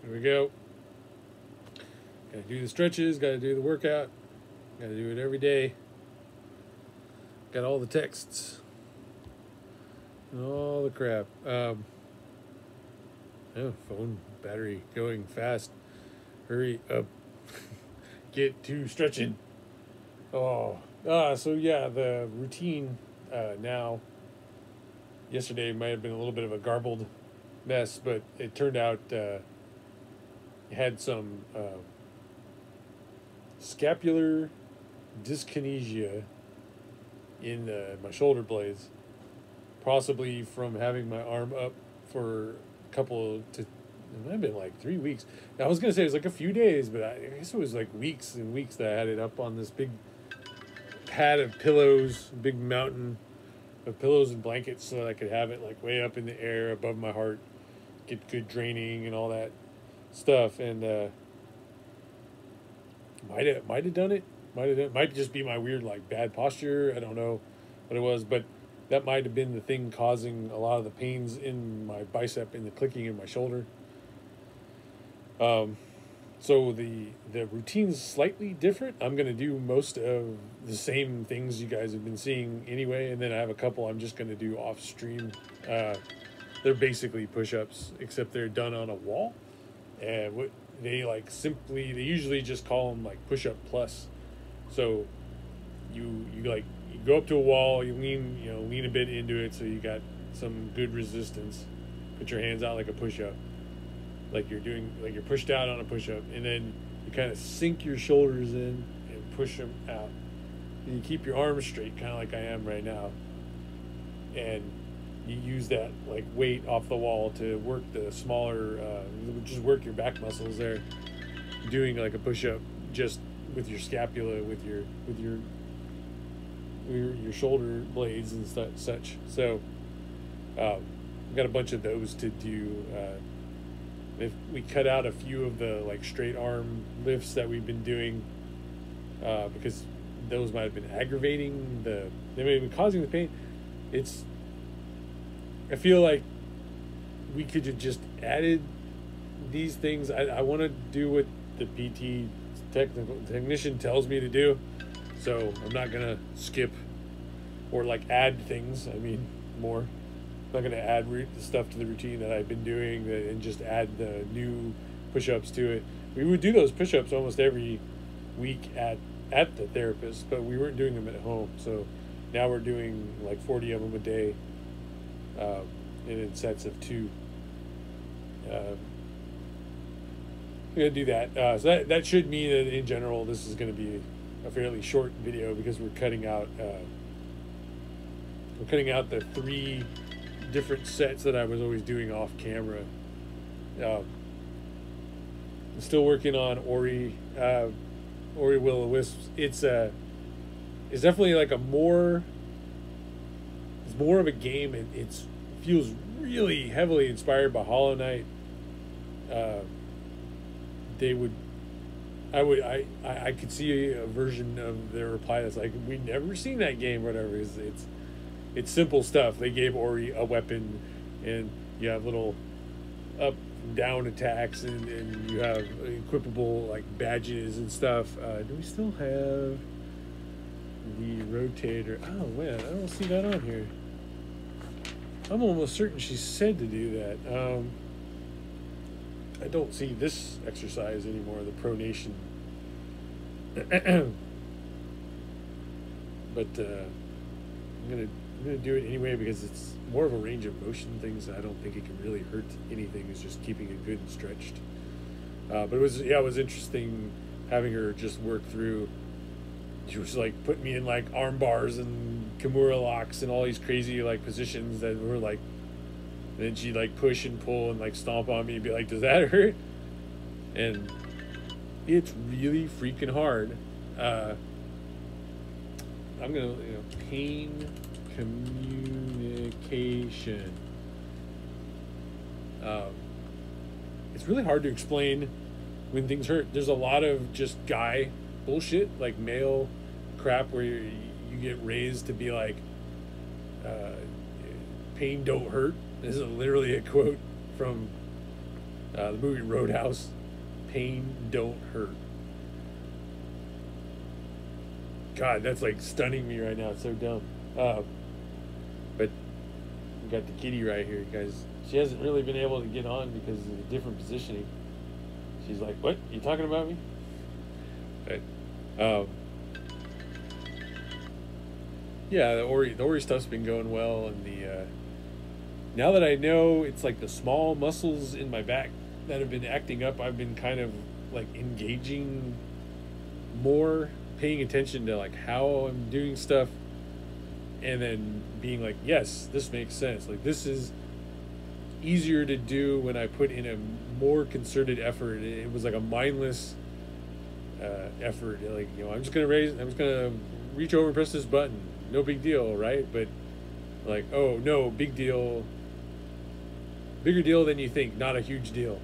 Here we go. Gotta do the stretches, gotta do the workout, gotta do it every day. Got all the texts. All the crap. Phone battery going fast. Hurry up. Get to stretching. So yeah, the routine now. Yesterday might have been a little bit of a garbled mess, but it turned out it had some scapular dyskinesia in my shoulder blades, possibly from having my arm up for it might have been like 3 weeks. Now, I was gonna say it was like a few days, but I guess it was like weeks and weeks that I had it up on this big pad of pillows, big mountain of pillows and blankets, so that I could have it like way up in the air above my heart, get good draining and all that stuff. And might have done it. Might just be my weird like bad posture. I don't know what it was, but that might have been the thing causing a lot of the pains in my bicep and the clicking in my shoulder. So the routine's slightly different. I'm going to do most of the same things you guys have been seeing anyway, and then I have a couple I'm just going to do off stream. They're basically push-ups, except they're done on a wall. And what they usually just call them like push-up plus. So you go up to a wall, you lean a bit into it, so you got some good resistance. Put your hands out like a push-up, like you're pushed out on a push-up, and then you kind of sink your shoulders in and push them out. And you keep your arms straight, kind of like I am right now, and you use that like weight off the wall to work the smaller, just work your back muscles there, doing like a push-up just with your scapula, with your shoulder blades and such. So we've got a bunch of those to do. If we cut out a few of the like straight arm lifts that we've been doing, because those might have been aggravating they may have been causing the pain. I feel like we could have just added these things. I want to do what the PT technician tells me to do, so I'm not gonna skip or like add things. I mean, more. I'm not gonna add stuff to the routine that I've been doing and just add the new push-ups to it. We would do those push-ups almost every week at the therapist, but we weren't doing them at home. So now we're doing like 40 of them a day, and in sets of 2. I'm gonna do that. So that should mean that in general this is gonna be a fairly short video, because we're cutting out the 3 different sets that I was always doing off camera. I'm still working on Ori Will-O-Wisps. It's definitely like it's more of a game, and it feels really heavily inspired by Hollow Knight. I could see a version of their reply that's like, we've never seen that game, whatever. It's simple stuff. They gave Ori a weapon, and you have little up and down attacks, and you have equipable like badges and stuff. Do we still have the rotator? Oh man, I don't see that on here. I'm almost certain she said to do that. I don't see this exercise anymore, the pronation. But I'm gonna do it anyway, because it's more of a range of motion thing, so I don't think it can really hurt anything. It's just keeping it good and stretched. But it was interesting having her just work through. She was like putting me in like arm bars and Kimura locks and all these crazy like positions that were like. Then she'd like push and pull and like stomp on me and be like, "Does that hurt?" And it's really freaking hard. I'm gonna pain communication. It's really hard to explain when things hurt. There's a lot of just guy bullshit, like male crap, where you get raised to be like, pain don't hurt. This is literally a quote from The movie Roadhouse, pain don't hurt. God, that's like stunning me right now. It's so dumb. But we got the kitty right here, guys. She hasn't really been able to get on because of the different positioning. She's like, "What? You talking about me?" But, yeah, the Ori stuff's been going well, and the now that I know it's like the small muscles in my back that have been acting up, I've been kind of like engaging more, paying attention to like how I'm doing stuff, and then being like, yes, this makes sense. Like, this is easier to do when I put in a more concerted effort. It was like a mindless effort. Like, I'm just gonna reach over and press this button. No big deal, right? But like, oh no, big deal. Bigger deal than you think. Not a huge deal.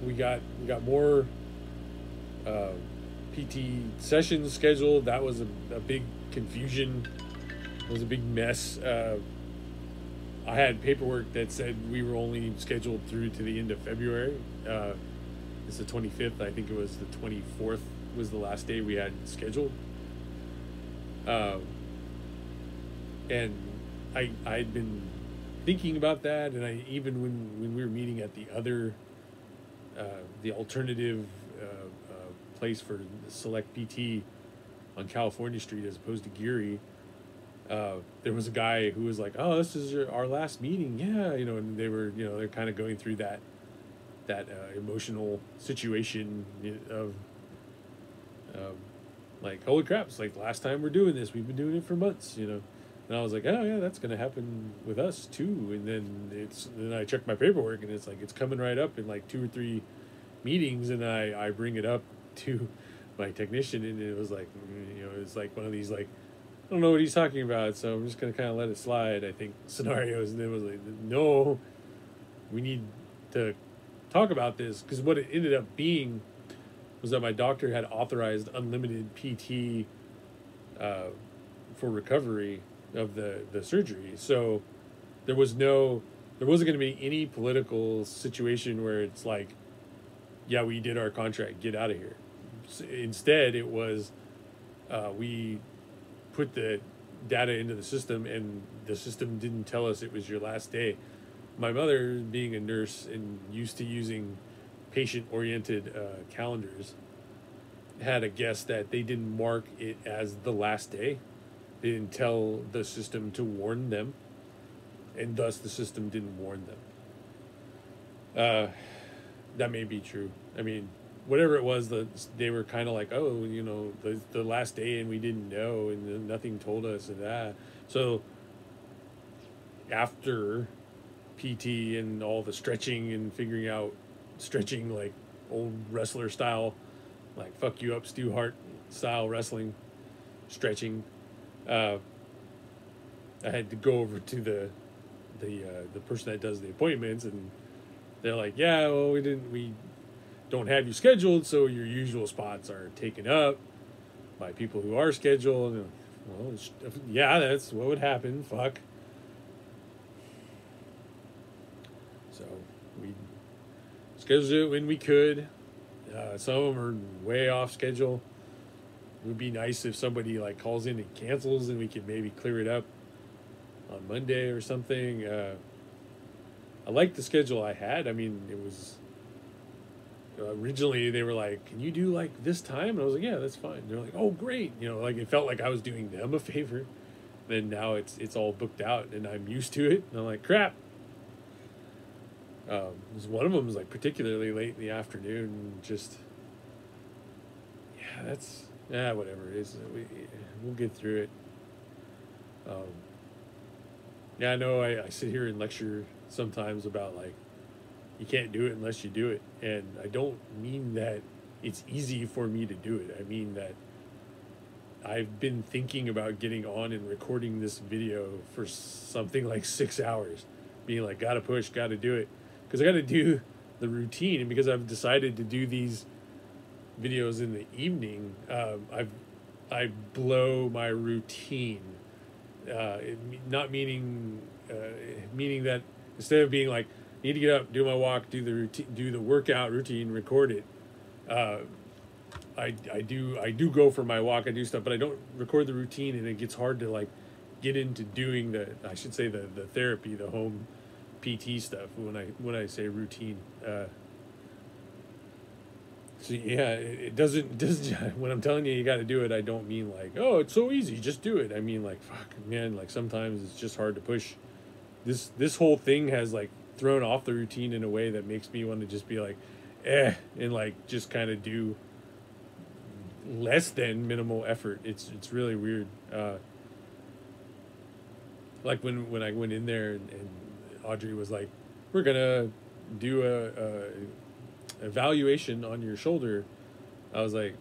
We got more PT sessions scheduled. That was a big confusion. It was a big mess. I had paperwork that said we were only scheduled through to the end of February. It's the 25th. I think it was the 24th was the last day we had scheduled. And I'd been thinking about that, and I even when we were meeting at the other the alternative place for select PT on California Street as opposed to Geary, there was a guy who was like, "Oh, this is our last meeting." Yeah, and they were, they're kind of going through that emotional situation of like, holy crap, it's like last time we're doing this, we've been doing it for months, And I was like, oh yeah, that's gonna happen with us too. And then I checked my paperwork, and it's like it's coming right up in like 2 or 3 meetings, and I bring it up to my technician, and it was like, it's like one of these like, I don't know what he's talking about, so I'm just gonna kind of let it slide, I think, scenarios. And it was like, no, we need to talk about this, because what it ended up being was that my doctor had authorized unlimited PT for recovery of the surgery. So there wasn't going to be any political situation where it's like, yeah, we did our contract, get out of here. Instead, it was we put the data into the system, and the system didn't tell us it was your last day. My mother, being a nurse and used to using patient-oriented calendars, had a guess that they didn't mark it as the last day. They didn't tell the system to warn them, and thus the system didn't warn them. That may be true. I mean, whatever it was, they were kind of like, oh, the last day, and we didn't know, and nothing told us, and that. So after PT and all the stretching and figuring out stretching like old wrestler style, like fuck you up Stu Hart style wrestling stretching, I had to go over to the person that does the appointments, and they're like, yeah, well, we don't have you scheduled, so your usual spots are taken up by people who are scheduled. And, well, yeah, that's what would happen. Fuck. So we scheduled it when we could. Some of them are way off schedule. It would be nice if somebody like calls in and cancels, and we could maybe clear it up on Monday or something. I liked the schedule I had. I mean, it was originally they were like, "Can you do like this time?" And I was like, "Yeah, that's fine." They're like, "Oh, great!" Like it felt like I was doing them a favor. Then now it's all booked out, and I'm used to it. And I'm like, "Crap." One of them was like particularly late in the afternoon. Just whatever it is. We'll get through it. Yeah, I know I sit here and lecture sometimes about like you can't do it unless you do it, and I don't mean that it's easy for me to do it. I mean that I've been thinking about getting on and recording this video for something like 6 hours, being like, gotta push, gotta do it, because I gotta do the routine. And because I've decided to do these videos in the evening, I blow my routine. Not meaning meaning that Instead of being like, need to get up, do my walk, do the routine, do the workout routine, record it. I do go for my walk, I do stuff, but I don't record the routine, and it gets hard to like get into doing the therapy, the home PT stuff when I say routine. So yeah, it doesn't when I'm telling you got to do it, I don't mean like, oh, it's so easy, just do it. I mean like, fuck, man, like sometimes it's just hard to push. This whole thing has like thrown off the routine in a way that makes me want to just be like, and like just kind of do less than minimal effort. It's really weird. Like when I went in there and Audrey was like, we're gonna do a evaluation on your shoulder. I was like,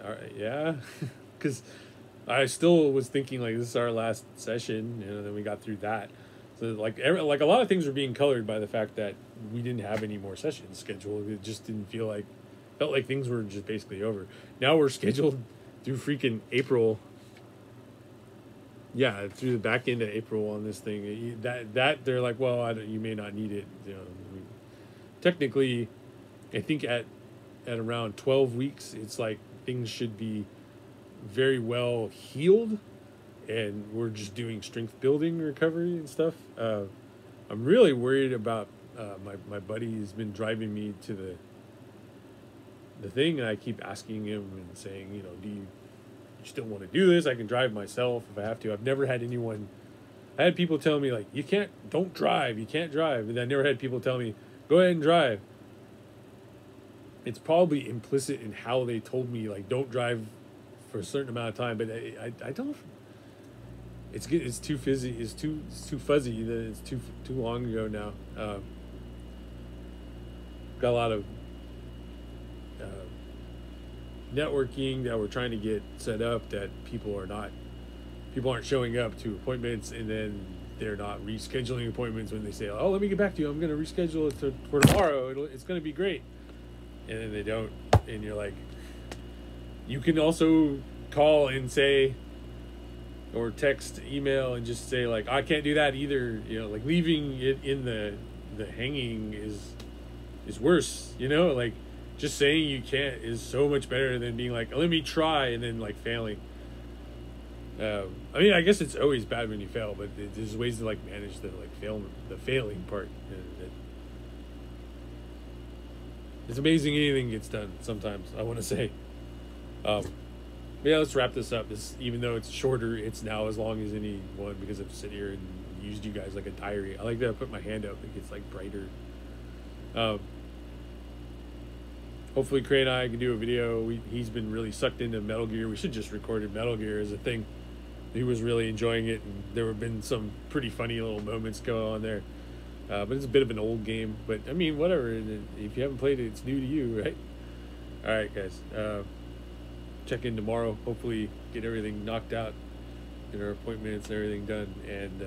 all right, yeah, because I still was thinking like this is our last session, and then we got through that. So like a lot of things were being colored by the fact that we didn't have any more sessions scheduled. It just didn't felt like things were just basically over. Now we're scheduled through freaking April. Yeah, through the back end of April on this thing. That they're like, well, you may not need it. You know, technically, I think at around 12 weeks, it's like things should be very well healed, and we're just doing strength building recovery and stuff. I'm really worried about my buddy has been driving me to the thing, and I keep asking him and saying, you know, do you still want to do this? I can drive myself if I have to. I've never had anyone. I had people tell me like, don't drive, you can't drive, and I never had people tell me, go ahead and drive. It's probably implicit in how they told me like, don't drive for a certain amount of time, but I don't. It's too fuzzy. It's too fuzzy. It's too long ago now. Got a lot of networking that we're trying to get set up that people aren't showing up to appointments, and then they're not rescheduling appointments when they say, oh, let me get back to you, I'm going to reschedule it for tomorrow, it's going to be great, and then they don't. And you're like, you can also call and say, or text, email, and just say like, I can't do that either. You know, like leaving it in the hanging is worse, you know, like just saying you can't is so much better than being like, let me try, and then like failing. I mean, I guess it's always bad when you fail, but there's ways to like manage the failing part. It's amazing anything gets done sometimes, I want to say. Yeah, let's wrap this up. Even though it's shorter, it's now as long as any one, because I've sit here and used you guys like a diary. I like that I put my hand up, it gets like brighter. Hopefully Cray and I can do a video. He's been really sucked into Metal Gear. We should just recorded Metal Gear as a thing. He was really enjoying it, and there have been some pretty funny little moments going on there. But it's a bit of an old game. But, I mean, whatever. If you haven't played it, it's new to you, right? All right, guys. Check in tomorrow. Hopefully get everything knocked out, get our appointments and everything done. And